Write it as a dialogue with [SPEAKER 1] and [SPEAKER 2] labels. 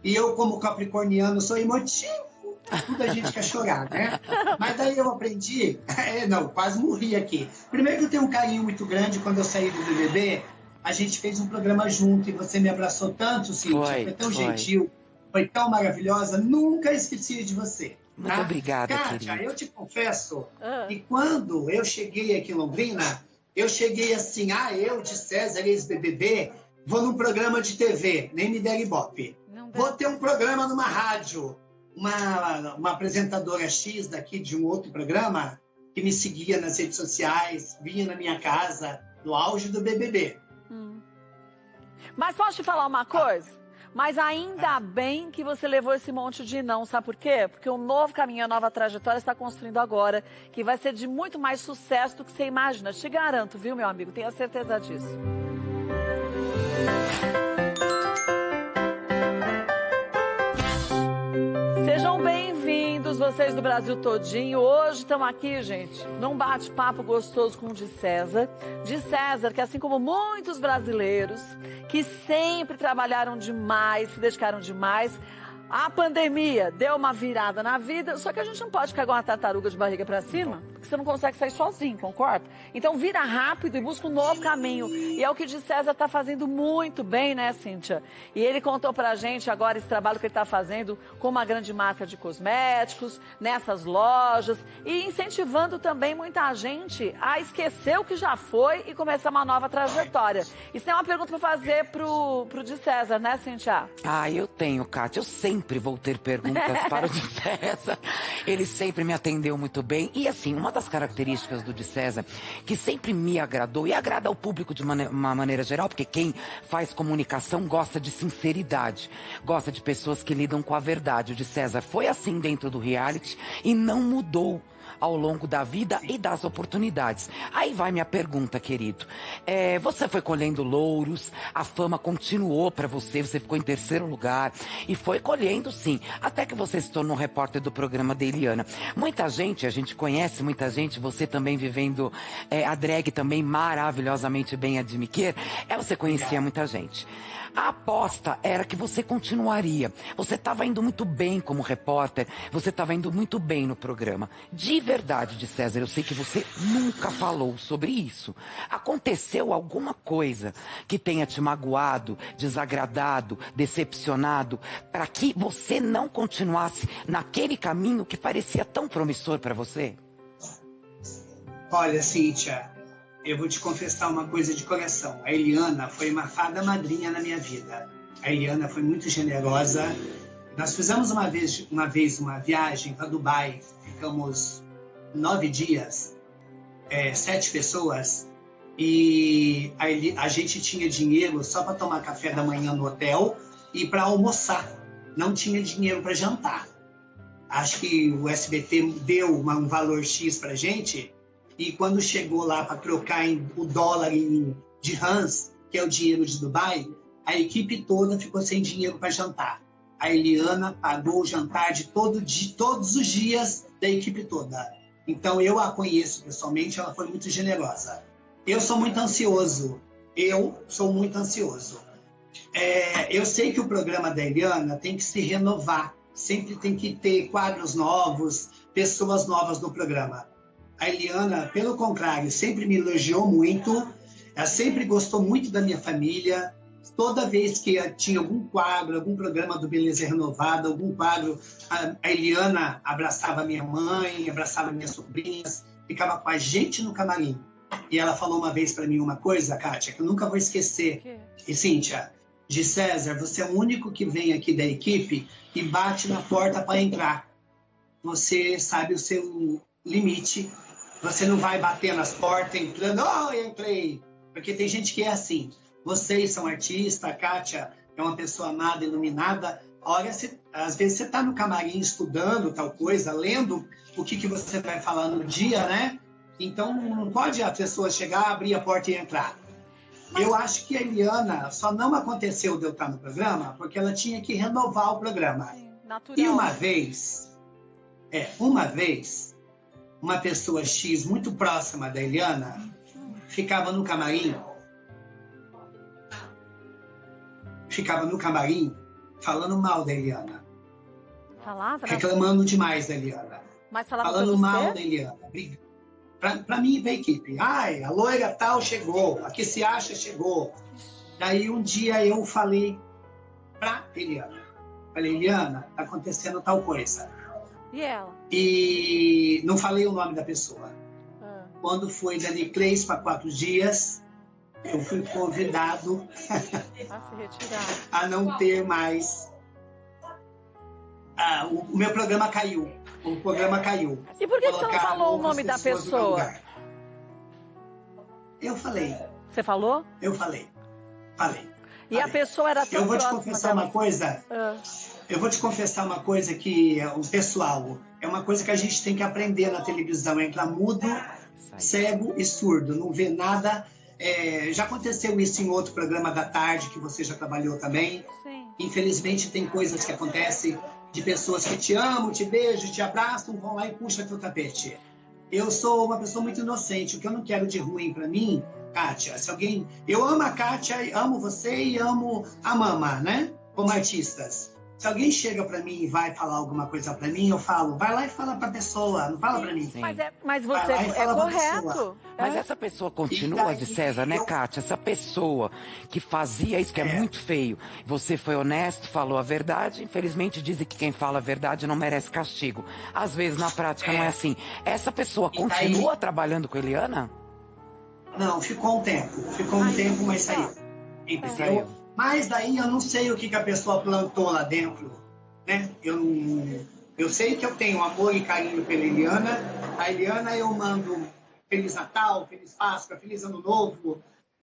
[SPEAKER 1] E eu, como capricorniano, sou emotivo. Muita gente quer chorar, né? Mas daí eu aprendi... não, quase morri aqui. Primeiro que eu tenho um carinho muito grande. Quando eu saí do BBB, a gente fez um programa junto e você me abraçou tanto, Cíntia. Foi tão gentil, foi tão maravilhosa. Nunca esqueci de você.
[SPEAKER 2] Muito obrigada,
[SPEAKER 1] Kátia,
[SPEAKER 2] querida.
[SPEAKER 1] eu te confesso que quando eu cheguei aqui em Londrina, eu cheguei assim, eu de César, ex-BBB, vou num programa de TV, nem me der ibope. Vou ter um programa numa rádio. Uma apresentadora X daqui de um outro programa que me seguia nas redes sociais, vinha na minha casa, no auge do BBB.
[SPEAKER 3] Mas posso te falar uma coisa? Mas ainda bem que você levou esse monte de não, sabe por quê? Porque um novo caminho, a nova trajetória está construindo agora, que vai ser de muito mais sucesso do que você imagina. Te garanto, viu, meu amigo? Tenha certeza disso. Sejam bem-vindos, vocês do Brasil todinho. Hoje estamos aqui, gente, num bate-papo gostoso com o de César. De César, que assim como muitos brasileiros, que sempre trabalharam demais, se dedicaram demais, a pandemia deu uma virada na vida, só que a gente não pode cagar uma tartaruga de barriga pra cima, porque você não consegue sair sozinho, concorda? Então vira rápido e busca um novo caminho. E é o que o de César tá fazendo muito bem, né, Cíntia? E ele contou pra gente agora esse trabalho que ele tá fazendo com uma grande marca de cosméticos, nessas lojas, e incentivando também muita gente a esquecer o que já foi e começar uma nova trajetória. Isso é uma pergunta pra fazer pro de César, né, Cíntia?
[SPEAKER 2] Eu tenho, Kátia. Eu sempre vou ter perguntas para o de César. Ele sempre me atendeu muito bem. E assim, uma das características do de César, que sempre me agradou, e agrada ao público de uma maneira geral, porque quem faz comunicação gosta de sinceridade, gosta de pessoas que lidam com a verdade. O de César foi assim dentro do reality e não mudou ao longo da vida e das oportunidades. Aí vai minha pergunta, querido. Você foi colhendo louros, a fama continuou pra você ficou em terceiro lugar e foi colhendo, sim, até que você se tornou repórter do programa da Eliana. Muita gente, a gente conhece muita gente, você também vivendo a drag também maravilhosamente bem, a Jimmy Kerr, você conhecia muita gente. A aposta era que você continuaria. Você estava indo muito bem como repórter, você estava indo muito bem no programa. De verdade, de César, eu sei que você nunca falou sobre isso. Aconteceu alguma coisa que tenha te magoado, desagradado, decepcionado, para que você não continuasse naquele caminho que parecia tão promissor para você?
[SPEAKER 1] Olha, Cíntia, eu vou te confessar uma coisa de coração. A Eliana foi uma fada madrinha na minha vida. A Eliana foi muito generosa. Nós fizemos uma vez uma viagem para Dubai. Ficamos 9 dias, 7 pessoas. E a gente tinha dinheiro só para tomar café da manhã no hotel e para almoçar. Não tinha dinheiro para jantar. Acho que o SBT deu um valor X para a gente. E quando chegou lá para trocar o dólar em dirhams, que é o dinheiro de Dubai, a equipe toda ficou sem dinheiro para jantar. A Eliana pagou o jantar de todos os dias da equipe toda. Então eu a conheço pessoalmente, ela foi muito generosa. Eu sou muito ansioso. Eu sei que o programa da Eliana tem que se renovar. Sempre tem que ter quadros novos, pessoas novas no programa. A Eliana, pelo contrário, sempre me elogiou muito, ela sempre gostou muito da minha família. Toda vez que tinha algum quadro, algum programa do Beleza Renovada, algum quadro, a Eliana abraçava minha mãe, abraçava minhas sobrinhas, ficava com a gente no camarim. E ela falou uma vez para mim uma coisa, Kátia, que eu nunca vou esquecer. E Cíntia, de César, você é o único que vem aqui da equipe e bate na porta para entrar. Você sabe o seu limite. Você não vai bater nas portas, entrando, entrei. Porque tem gente que é assim. Vocês são artistas, a Kátia é uma pessoa amada, iluminada. Olha, às vezes você está no camarim estudando tal coisa, lendo o que você vai falar no dia, né? Então não pode a pessoa chegar, abrir a porta e entrar. Eu acho que a Eliana só não aconteceu de eu estar no programa porque ela tinha que renovar o programa.
[SPEAKER 3] Sim, natural.
[SPEAKER 1] E uma vez, uma pessoa X muito próxima da Eliana ficava no camarim falando mal da Eliana.
[SPEAKER 3] Falava?
[SPEAKER 1] Reclamando demais da Eliana.
[SPEAKER 3] Mas falava
[SPEAKER 1] falando
[SPEAKER 3] pra você?
[SPEAKER 1] mal da Eliana. Pra mim e pra equipe. Ai, a loira tal chegou, a que se acha chegou. Daí um dia eu falei pra Eliana. Falei, Eliana, tá acontecendo tal coisa.
[SPEAKER 3] E ela?
[SPEAKER 1] E não falei o nome da pessoa.
[SPEAKER 3] Ah.
[SPEAKER 1] Quando foi dali 3 para 4 dias, eu fui convidado
[SPEAKER 3] A se retirar.
[SPEAKER 1] a não ter mais. O meu programa caiu. O programa caiu.
[SPEAKER 3] E por que você não
[SPEAKER 1] Colocaram
[SPEAKER 3] falou o
[SPEAKER 1] outras
[SPEAKER 3] nome da
[SPEAKER 1] pessoas no meu
[SPEAKER 3] pessoa?
[SPEAKER 1] lugar. Eu falei.
[SPEAKER 3] Você falou?
[SPEAKER 1] Eu falei. Falei.
[SPEAKER 3] E a pessoa era tão
[SPEAKER 1] Eu vou te
[SPEAKER 3] próxima
[SPEAKER 1] confessar
[SPEAKER 3] dela.
[SPEAKER 1] uma coisa.
[SPEAKER 3] Ah.
[SPEAKER 1] Eu vou te confessar uma coisa que o pessoal, é uma coisa que a gente tem que aprender na televisão, é entrar mudo, cego e surdo, não vê nada. Já aconteceu isso em outro programa da tarde que você já trabalhou também.
[SPEAKER 3] Sim.
[SPEAKER 1] Infelizmente tem coisas que acontecem de pessoas que te amam, te beijam, te abraçam, vão lá e puxam teu tapete. Eu sou uma pessoa muito inocente, o que eu não quero de ruim para mim, Kátia, se alguém... Eu amo a Kátia, amo você e amo a Mama, né? Como artistas. Se alguém chega pra mim e vai falar alguma coisa pra mim, eu falo, vai lá e fala pra pessoa, não fala pra mim.
[SPEAKER 2] Sim.
[SPEAKER 3] Mas você
[SPEAKER 1] Vai lá e
[SPEAKER 3] é
[SPEAKER 1] fala pra
[SPEAKER 3] correto.
[SPEAKER 1] pessoa.
[SPEAKER 2] Mas
[SPEAKER 3] É.
[SPEAKER 2] essa pessoa continua de César, né, Kátia? Essa pessoa que fazia isso, que é muito feio. Você foi honesto, falou a verdade. Infelizmente, dizem que quem fala a verdade não merece castigo. Às vezes, na prática, não é assim. Essa pessoa
[SPEAKER 1] E
[SPEAKER 2] continua trabalhando com a Eliana?
[SPEAKER 1] Não, ficou um tempo. Ficou um tempo, mas saiu. Entendeu?
[SPEAKER 2] Saiu.
[SPEAKER 1] Mas daí eu não sei o que a pessoa plantou lá dentro, né? Eu sei que eu tenho amor e carinho pela Eliana. A Eliana eu mando Feliz Natal, Feliz Páscoa, Feliz Ano Novo.